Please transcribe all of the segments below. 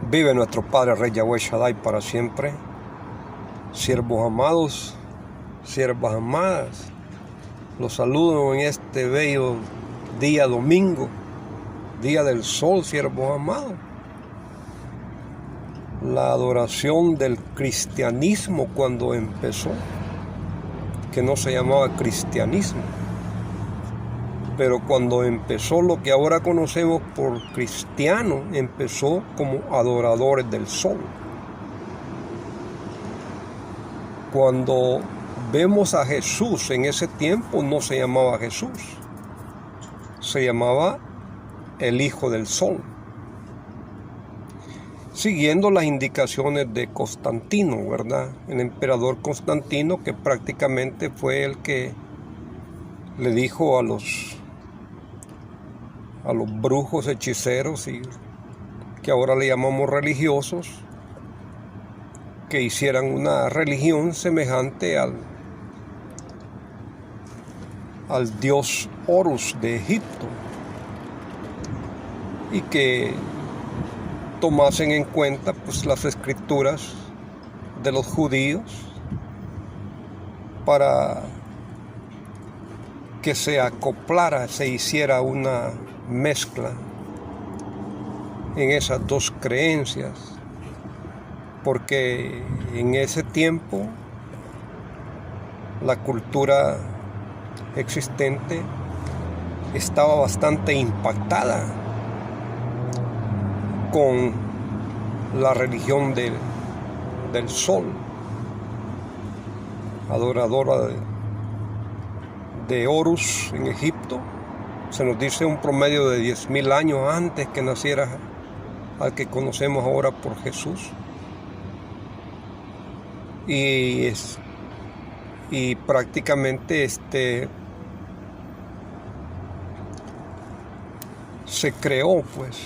Vive nuestro Padre Rey Yahweh Shaddai para siempre. Siervos amados, siervas amadas, los saludo en este bello día domingo, día del sol, siervos amados. La adoración del cristianismo cuando empezó, que no se llamaba cristianismo, pero cuando empezó lo que ahora conocemos por cristiano, empezó como adoradores del sol. Cuando vemos a Jesús en ese tiempo no se llamaba Jesús, se llamaba el Hijo del Sol, siguiendo las indicaciones de Constantino, ¿verdad? El emperador Constantino, que prácticamente fue el que le dijo a los brujos, hechiceros, y que ahora le llamamos religiosos, que hicieran una religión semejante al dios Horus de Egipto, y que tomasen en cuenta pues las escrituras de los judíos para que se acoplara, se hiciera una mezcla en esas dos creencias, porque en ese tiempo la cultura existente estaba bastante impactada con la religión del sol, adoradora de Horus en Egipto. Se nos dice un promedio de 10,000 años antes que naciera al que conocemos ahora por Jesús. Y prácticamente se creó, pues,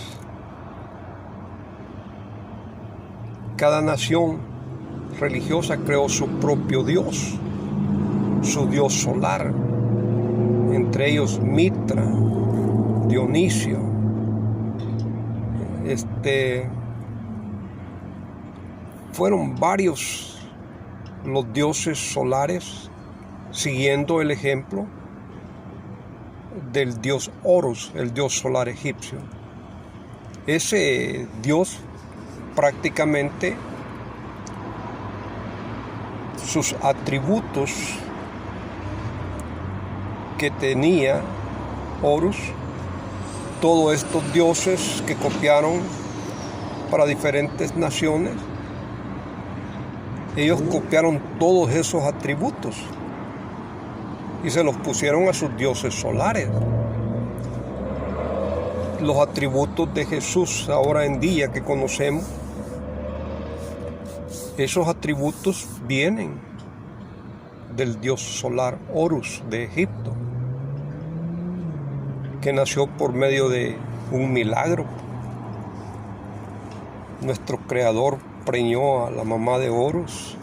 cada nación religiosa creó su propio dios, su dios solar, entre ellos Mitra, Dionisio. Fueron varios los dioses solares, siguiendo el ejemplo del dios Horus, el dios solar egipcio. Ese dios prácticamente, sus atributos que tenía Horus, todos estos dioses que copiaron para diferentes naciones, ellos copiaron todos esos atributos y se los pusieron a sus dioses solares. Los atributos de Jesús ahora en día que conocemos, esos atributos vienen del dios solar Horus de Egipto, que nació por medio de un milagro. Nuestro creador preñó a la mamá de Horus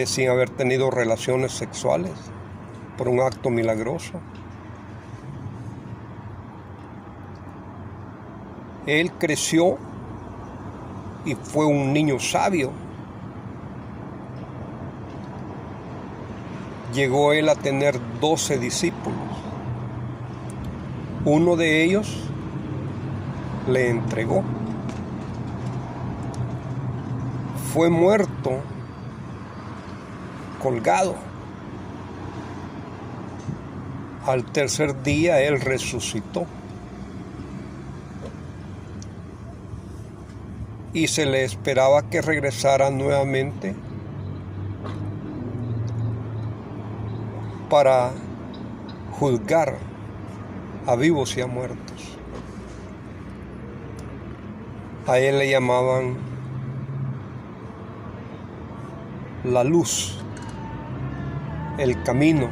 sin haber tenido relaciones sexuales, por un acto milagroso. Él creció y fue un niño sabio. Llegó él a tener 12 discípulos. Uno de ellos le entregó. Fue muerto, colgado. Al tercer día él resucitó. Y se le esperaba que regresara nuevamente para juzgar a vivos y a muertos. A él le llamaban la luz, el camino,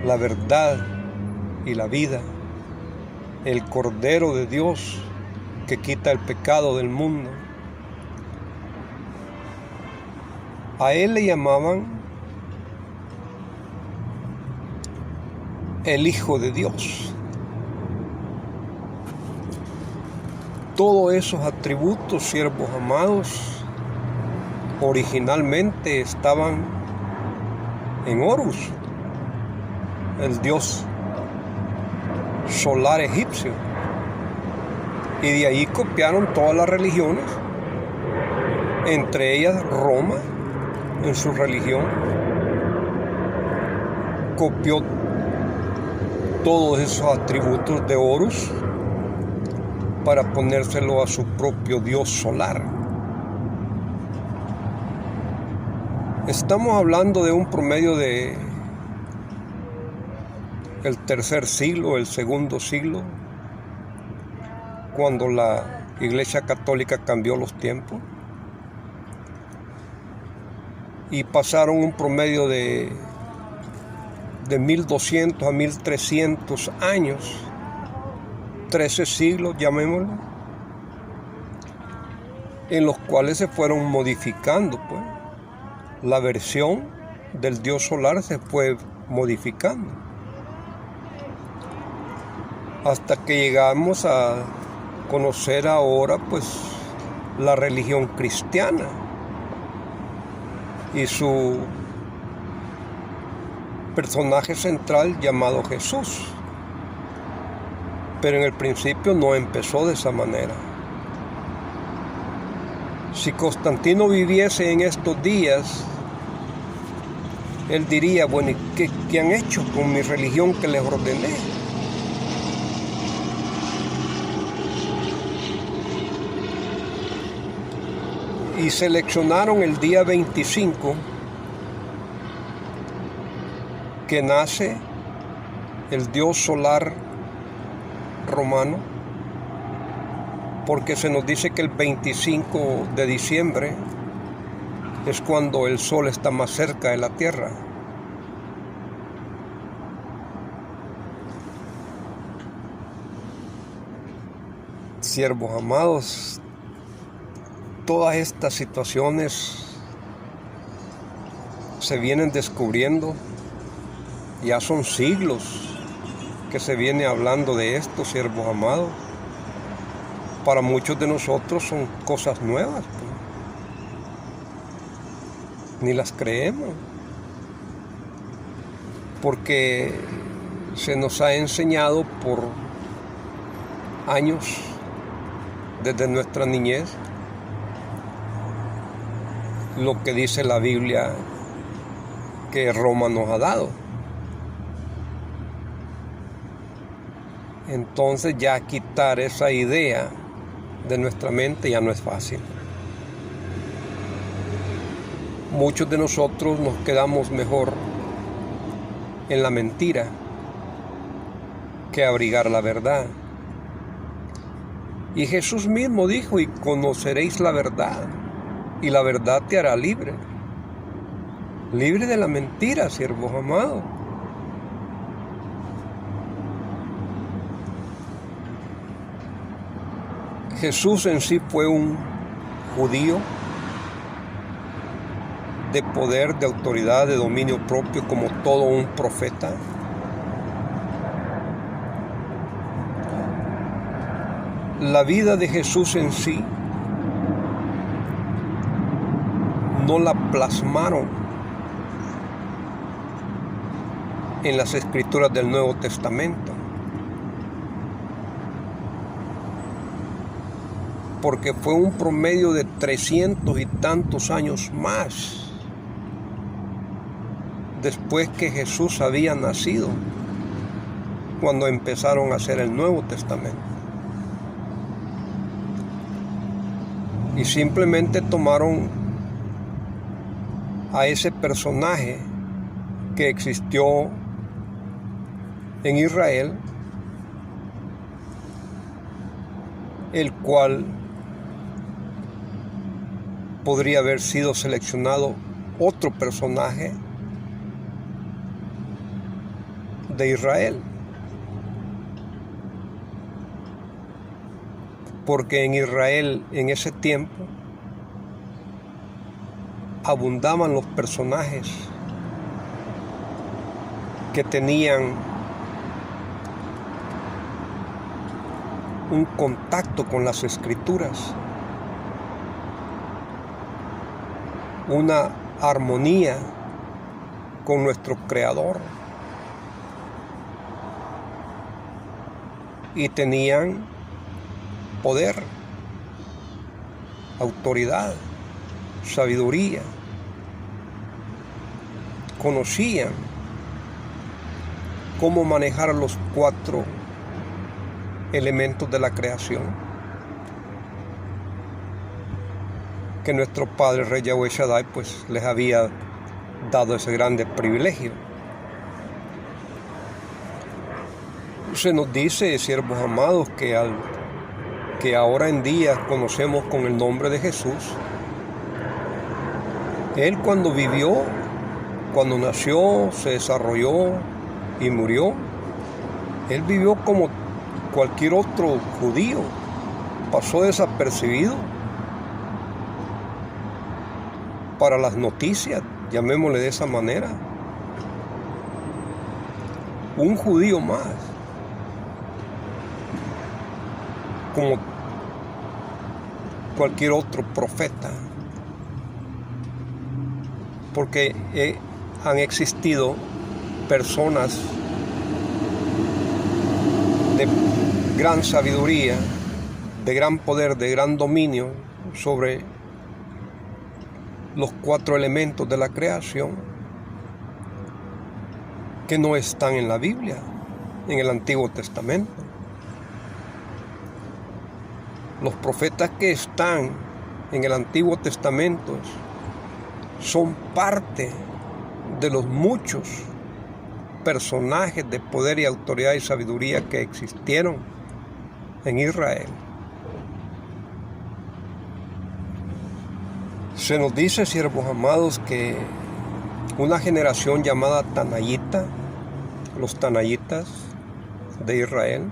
la verdad y la vida, el Cordero de Dios que quita el pecado del mundo. A él le llamaban el Hijo de Dios. todos esos atributos, siervos amados, originalmente estaban en Horus, el dios solar egipcio. Y de ahí copiaron todas las religiones, entre ellas Roma, en su religión, copió todos esos atributos de Horus para ponérselo a su propio dios solar. Estamos hablando de un promedio de el tercer siglo, el segundo siglo, cuando la Iglesia Católica cambió los tiempos y pasaron un promedio de 1200 a 1300 años, 13 siglos, llamémoslo, en los cuales se fueron modificando, pues. La versión del dios solar se fue modificando hasta que llegamos a conocer ahora, pues, la religión cristiana y su personaje central llamado Jesús. Pero en el principio no empezó de esa manera. Si Constantino viviese en estos días, él diría, bueno, ¿y qué han hecho con mi religión que les ordené? Y seleccionaron el día 25, que nace el dios solar romano, porque se nos dice que el 25 de diciembre es cuando el sol está más cerca de la tierra. Siervos amados, todas estas situaciones se vienen descubriendo. Ya son siglos que se viene hablando de esto, siervos amados. Para muchos de nosotros son cosas nuevas, pues. Ni las creemos, porque se nos ha enseñado por años, desde nuestra niñez, lo que dice la Biblia que Roma nos ha dado. Entonces ya quitar esa idea de nuestra mente ya no es fácil. Muchos de nosotros nos quedamos mejor en la mentira que abrigar la verdad. Y Jesús mismo dijo, y conoceréis la verdad, y la verdad te hará libre. Libre de la mentira, siervos amados. Jesús en sí fue un judío de poder, de autoridad, de dominio propio, como todo un profeta. La vida de Jesús en sí no la plasmaron en las escrituras del Nuevo Testamento, porque fue un promedio de 300 y tantos años más después que Jesús había nacido, cuando empezaron a hacer el Nuevo Testamento. Y simplemente tomaron a ese personaje que existió en Israel, el cual podría haber sido seleccionado otro personaje de Israel, porque en Israel en ese tiempo abundaban los personajes que tenían un contacto con las Escrituras, una armonía con nuestro Creador. Y tenían poder, autoridad, sabiduría. Conocían cómo manejar los 4 elementos de la creación que nuestro Padre Rey Yahweh Shaddai pues les había dado ese grande privilegio. Se nos dice, siervos amados, que ahora en día conocemos con el nombre de Jesús. Él cuando vivió, cuando nació, se desarrolló y murió, Él vivió como cualquier otro judío, pasó desapercibido para las noticias, llamémosle de esa manera. Un judío más, como cualquier otro profeta, porque han existido personas de gran sabiduría, de gran poder, de gran dominio sobre los 4 elementos de la creación que no están en la Biblia, en el Antiguo Testamento. Los profetas que están en el Antiguo Testamento son parte de los muchos personajes de poder y autoridad y sabiduría que existieron en Israel. Se nos dice, siervos amados, que una generación llamada Tanayita, los Tanayitas de Israel,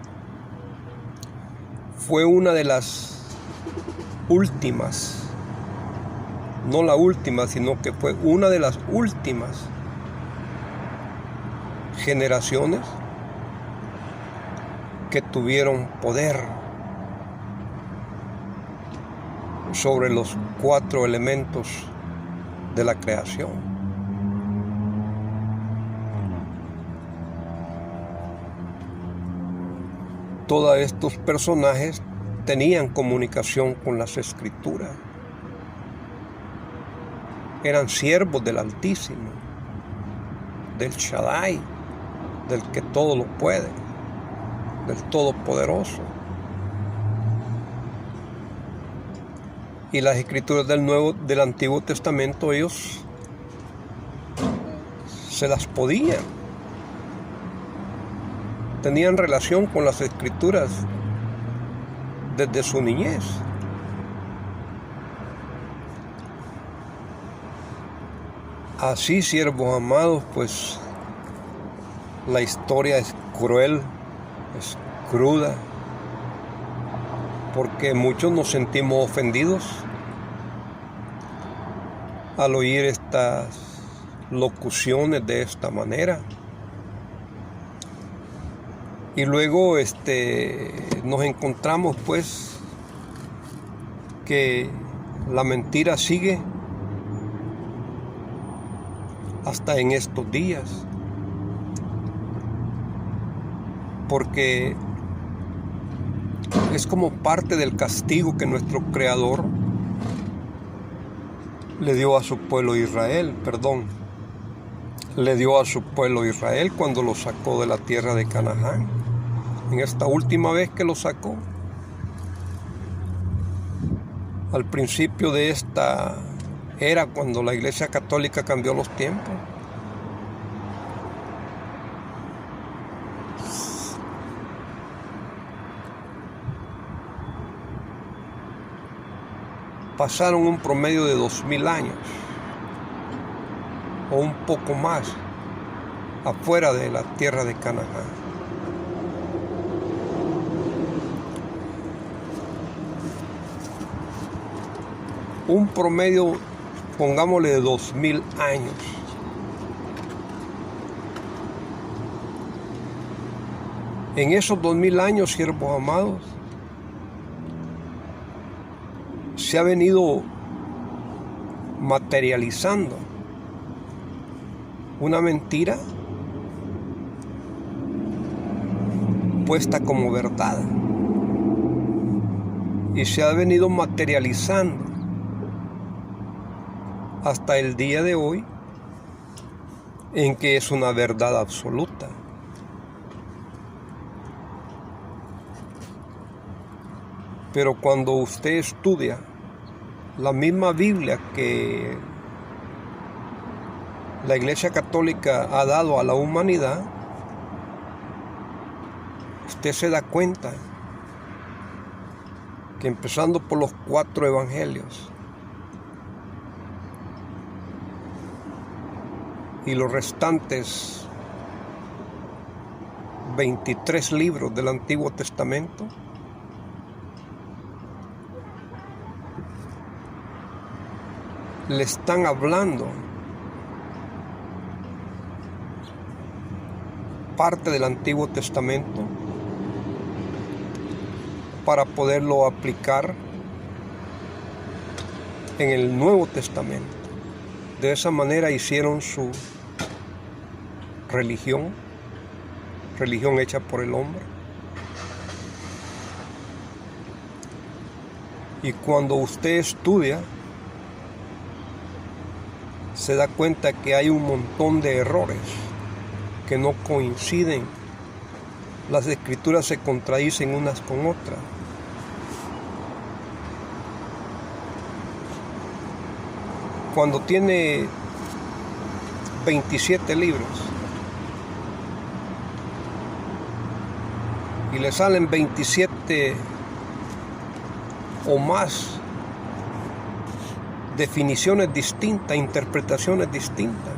fue una de las últimas, no la última, sino que fue una de las últimas generaciones que tuvieron poder sobre los 4 elementos de la creación. Todos estos personajes tenían comunicación con las Escrituras. Eran siervos del Altísimo, del Shaddai, del que todo lo puede, del Todopoderoso. Y las Escrituras del Antiguo Testamento ellos se las podían. Tenían relación con las Escrituras desde su niñez. Así, siervos amados, pues la historia es cruel, es cruda, porque muchos nos sentimos ofendidos al oír estas locuciones de esta manera. Y luego nos encontramos pues que la mentira sigue hasta en estos días, porque es como parte del castigo que nuestro Creador le dio a su pueblo Israel, le dio a su pueblo Israel cuando lo sacó de la tierra de Canaán. En esta última vez que lo sacó, al principio de esta era, cuando la Iglesia Católica cambió los tiempos, pasaron un promedio de 2000 años o un poco más afuera de la tierra de Canaán. Un promedio, pongámosle, de 2000 años. En esos 2000 años, siervos amados, se ha venido materializando una mentira puesta como verdad, y se ha venido materializando hasta el día de hoy en que es una verdad absoluta. Pero cuando usted estudia la misma Biblia que la Iglesia Católica ha dado a la humanidad, usted se da cuenta que empezando por los 4 evangelios y los restantes 23 libros del Antiguo Testamento, le están hablando parte del Antiguo Testamento para poderlo aplicar en el Nuevo Testamento. De esa manera hicieron su religión hecha por el hombre. Y cuando usted estudia, se da cuenta que hay un montón de errores que no coinciden. Las escrituras se contradicen unas con otras. Cuando tiene 27 libros y le salen 27 o más definiciones distintas, interpretaciones distintas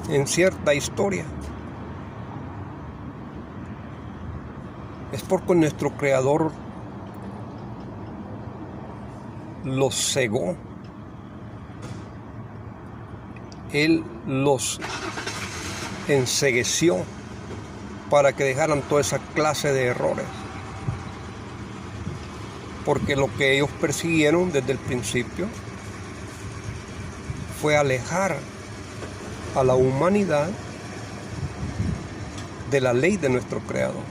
en cierta historia, es porque nuestro Creador los cegó. Él los encegueció para que dejaran toda esa clase de errores. Porque lo que ellos persiguieron desde el principio fue alejar a la humanidad de la ley de nuestro Creador.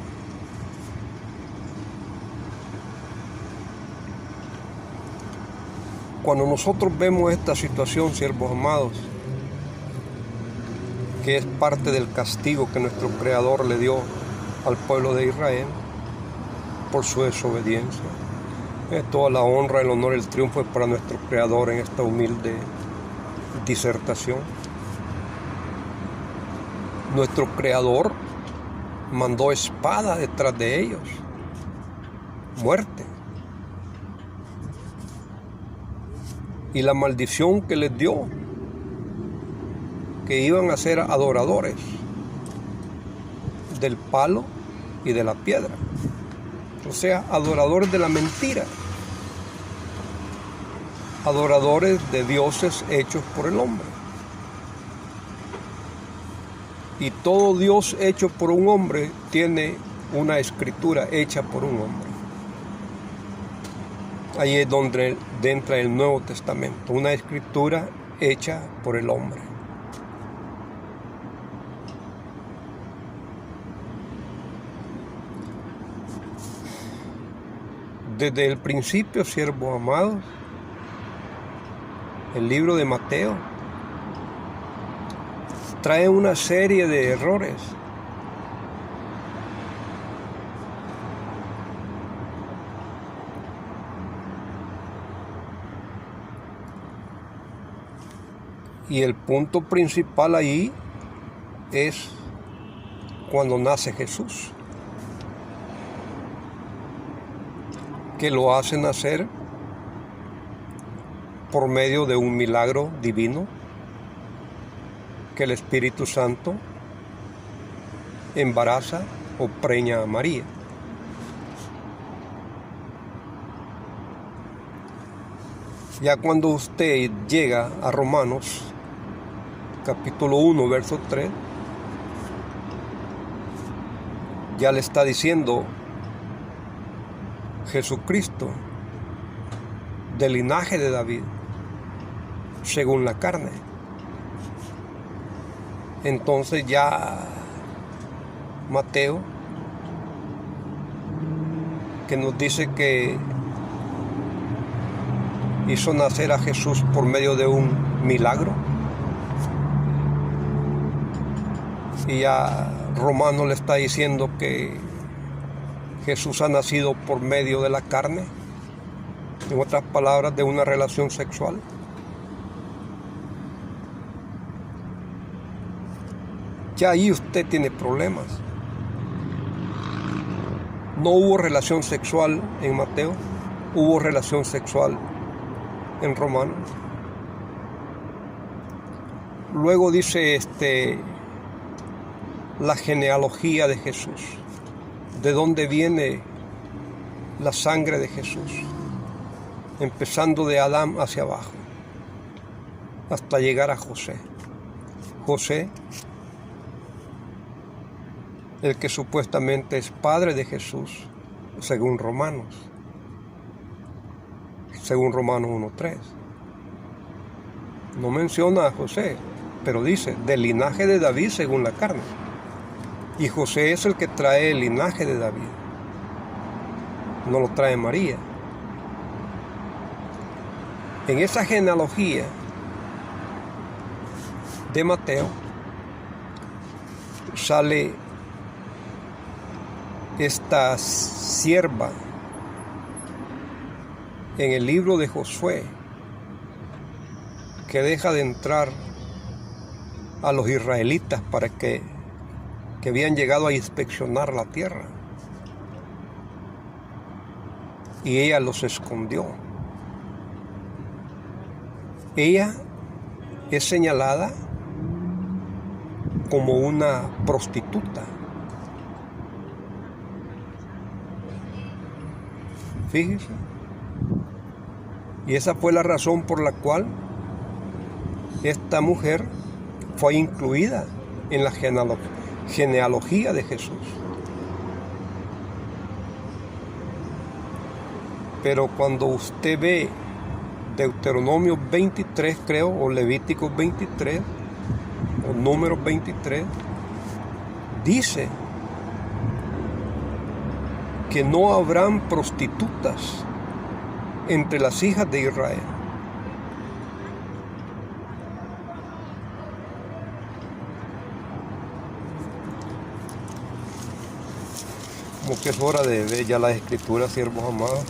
Cuando nosotros vemos esta situación, siervos amados, que es parte del castigo que nuestro Creador le dio al pueblo de Israel por su desobediencia, toda la honra, el honor, el triunfo es para nuestro Creador en esta humilde disertación. Nuestro Creador mandó espada detrás de ellos, muerte. Y la maldición que les dio, que iban a ser adoradores del palo y de la piedra, o sea, adoradores de la mentira, adoradores de dioses hechos por el hombre. Y todo Dios hecho por un hombre tiene una escritura hecha por un hombre. Ahí es donde entra el Nuevo Testamento, una escritura hecha por el hombre. Desde el principio, siervos amados, el libro de Mateo trae una serie de errores. Y el punto principal ahí es cuando nace Jesús, que lo hace nacer por medio de un milagro divino, que el Espíritu Santo embaraza o preña a María. Ya cuando usted llega a Romanos, capítulo 1, verso 3, ya le está diciendo Jesucristo del linaje de David, según la carne. Entonces ya Mateo, que nos dice que hizo nacer a Jesús por medio de un milagro, y ya Romano le está diciendo que Jesús ha nacido por medio de la carne, en otras palabras, de una relación sexual. Ya ahí usted tiene problemas. No hubo relación sexual en Mateo, hubo relación sexual en Romanos. Luego dice la genealogía de Jesús, de dónde viene la sangre de Jesús, empezando de Adán hacia abajo, hasta llegar a José. José, el que supuestamente es padre de Jesús, según Romanos 1:3. No menciona a José, pero dice, del linaje de David según la carne. Y José es el que trae el linaje de David, no lo trae María. En esa genealogía de Mateo sale esta sierva en el libro de Josué, que deja de entrar a los israelitas para que habían llegado a inspeccionar la tierra, y ella los escondió. Ella es señalada como una prostituta. Fíjese. Y esa fue la razón por la cual esta mujer fue incluida en la genealogía de Jesús. Pero cuando usted ve Deuteronomio 23, creo, o Levíticos 23, o Números 23, dice que no habrán prostitutas entre las hijas de Israel. Como que es hora de ver ya las escrituras, siervos amados.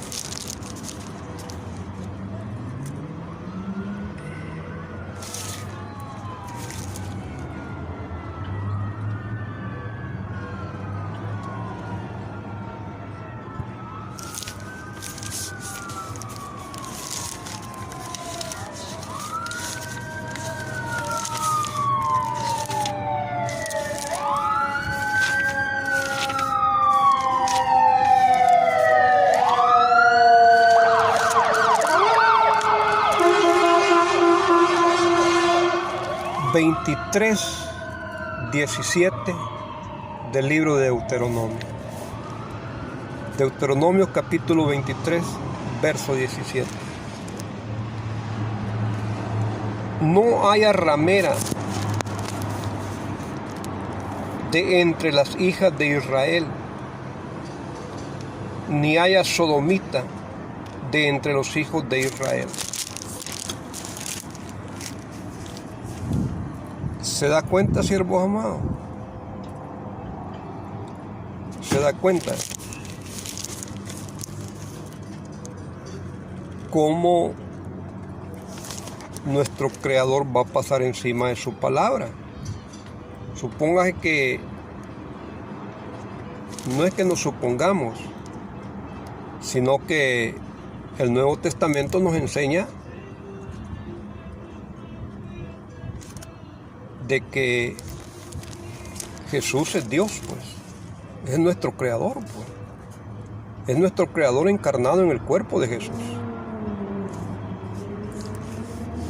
Veintitrés 17 del libro de Deuteronomio. Deuteronomio capítulo 23, verso 17. No haya ramera de entre las hijas de Israel, ni haya sodomita de entre los hijos de Israel. ¿Se da cuenta, siervos amados? ¿Se da cuenta cómo nuestro Creador va a pasar encima de su palabra? Supóngase que no es que nos supongamos, sino que el Nuevo Testamento nos enseña de que Jesús es Dios, pues, es nuestro Creador, pues, es nuestro Creador encarnado en el cuerpo de Jesús.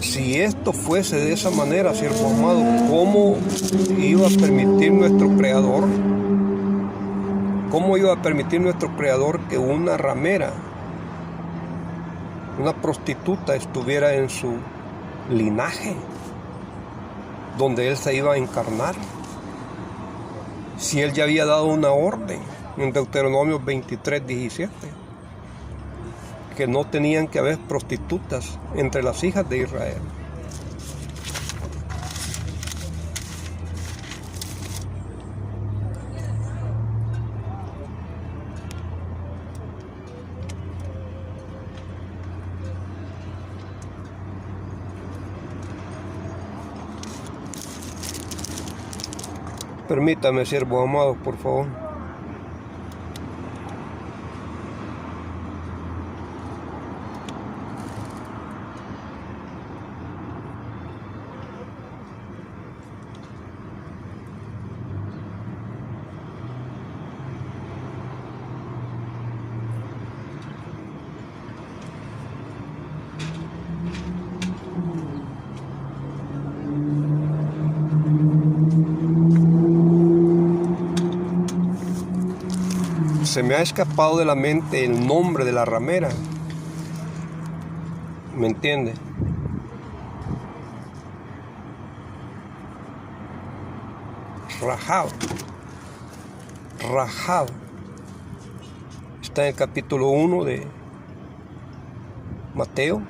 Si esto fuese de esa manera, siervo amado, ¿cómo iba a permitir nuestro Creador? ¿Cómo iba a permitir nuestro Creador que una ramera una prostituta estuviera en su linaje, donde él se iba a encarnar. Si él ya había dado una orden en Deuteronomio 23:17, que no tenían que haber prostitutas entre las hijas de Israel. Permítame, siervo amado, por favor. Se me ha escapado de la mente el nombre de la ramera. ¿Me entiende? Rahab. Rahab. Está en el capítulo 1 de Mateo,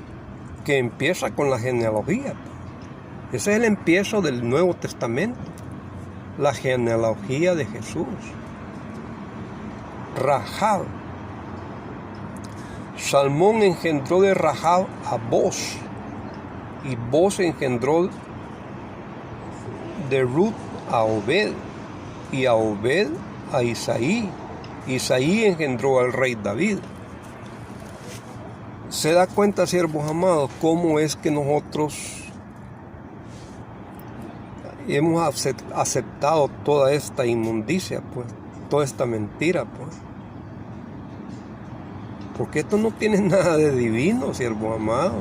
que empieza con la genealogía. Ese es el empiezo del Nuevo Testamento. La genealogía de Jesús. Rahab. Salmón engendró de Rahab a Boz, y Boz engendró de Ruth a Obed, y a Obed a Isaí. Isaí engendró al rey David. Se da cuenta, siervos amados, cómo es que nosotros hemos aceptado toda esta inmundicia, pues, toda esta mentira, pues. Porque esto no tiene nada de divino, siervo amado.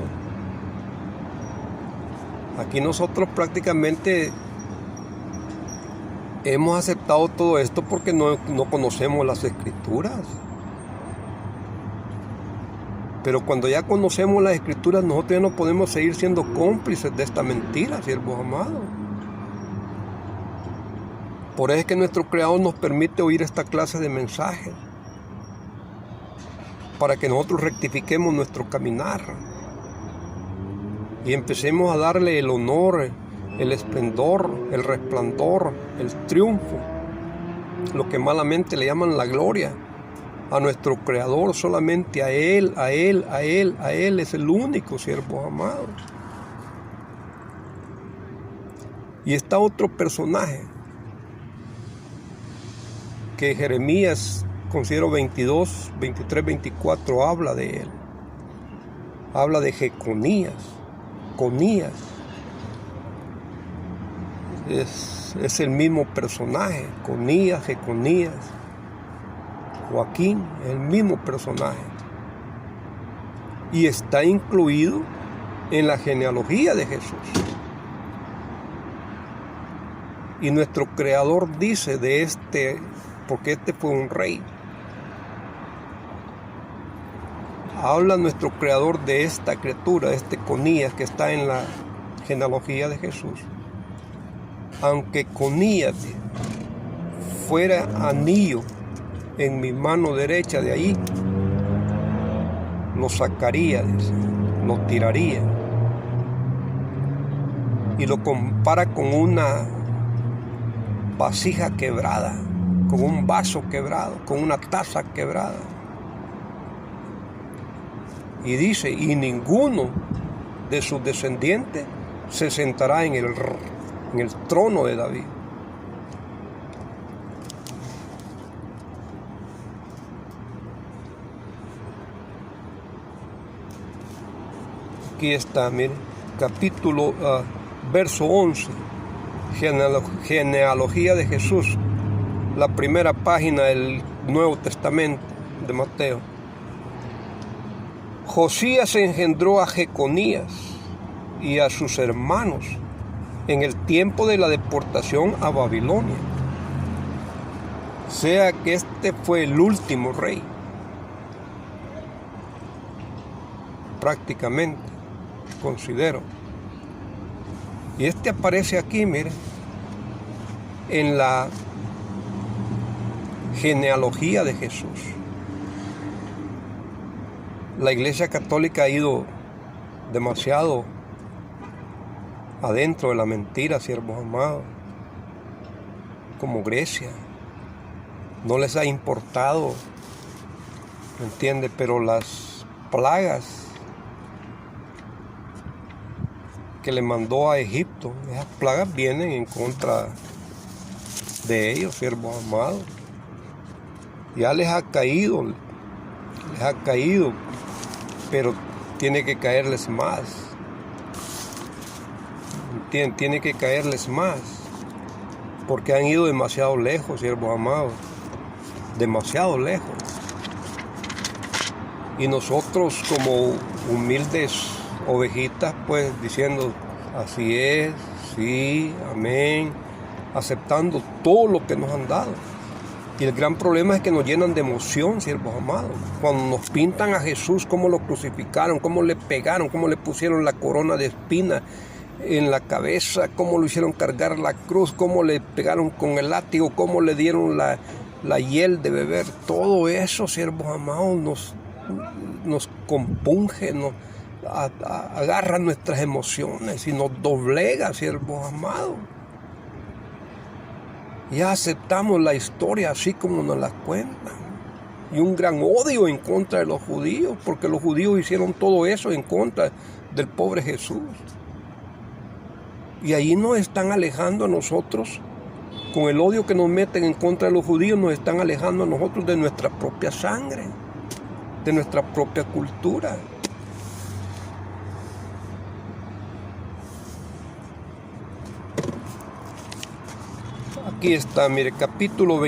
Aquí nosotros prácticamente hemos aceptado todo esto porque no conocemos las Escrituras. Pero cuando ya conocemos las Escrituras, nosotros ya no podemos seguir siendo cómplices de esta mentira, siervos amados. Por eso es que nuestro Creador nos permite oír esta clase de mensajes, para que nosotros rectifiquemos nuestro caminar y empecemos a darle el honor, el esplendor, el resplandor, el triunfo, lo que malamente le llaman la gloria, a nuestro Creador, solamente a Él, a Él, a Él, a Él es el único, siervos amados. Y está otro personaje que Jeremías, considero 22, 23, 24, habla de él. Habla de Jeconías. Conías. Es el mismo personaje. Conías, Jeconías. Joaquín, el mismo personaje. Y está incluido en la genealogía de Jesús. Y nuestro Creador dice de este, porque este fue un rey. Habla nuestro Creador de esta criatura, de este Conías que está en la genealogía de Jesús. Aunque Conías fuera anillo en mi mano derecha de ahí, lo sacaría, lo tiraría. Y lo compara con una vasija quebrada, con un vaso quebrado, con una taza quebrada. Y dice, y ninguno de sus descendientes se sentará en el trono de David. Aquí está, miren, capítulo, verso 11, genealogía de Jesús, la primera página del Nuevo Testamento de Mateo. Josías engendró a Jeconías y a sus hermanos en el tiempo de la deportación a Babilonia. O sea que este fue el último rey. prácticamente, considero. Y este aparece aquí, mire, en la genealogía de Jesús. La Iglesia Católica ha ido demasiado adentro de la mentira, siervos amados, como Grecia. No les ha importado, ¿me entiende? Pero las plagas que le mandó a Egipto, esas plagas vienen en contra de ellos, siervos amados. Ya les ha caído, pero tiene que caerles más. Tiene que caerles más, porque han ido demasiado lejos, siervos amados, demasiado lejos. Y nosotros como humildes ovejitas, pues diciendo, así es, sí, amén, aceptando todo lo que nos han dado. Y el gran problema es que nos llenan de emoción, siervos amados. Cuando nos pintan a Jesús, cómo lo crucificaron, cómo le pegaron, cómo le pusieron la corona de espinas en la cabeza, cómo lo hicieron cargar la cruz, cómo le pegaron con el látigo, cómo le dieron la hiel de beber. Todo eso, siervos amados, nos compunge, nos agarra nuestras emociones y nos doblega, siervos amados. Ya aceptamos la historia así como nos la cuentan. Y un gran odio en contra de los judíos, porque los judíos hicieron todo eso en contra del pobre Jesús. Y ahí nos están alejando a nosotros, con el odio que nos meten en contra de los judíos, nos están alejando a nosotros de nuestra propia sangre, de nuestra propia cultura. Aquí está, mire, capítulo 20.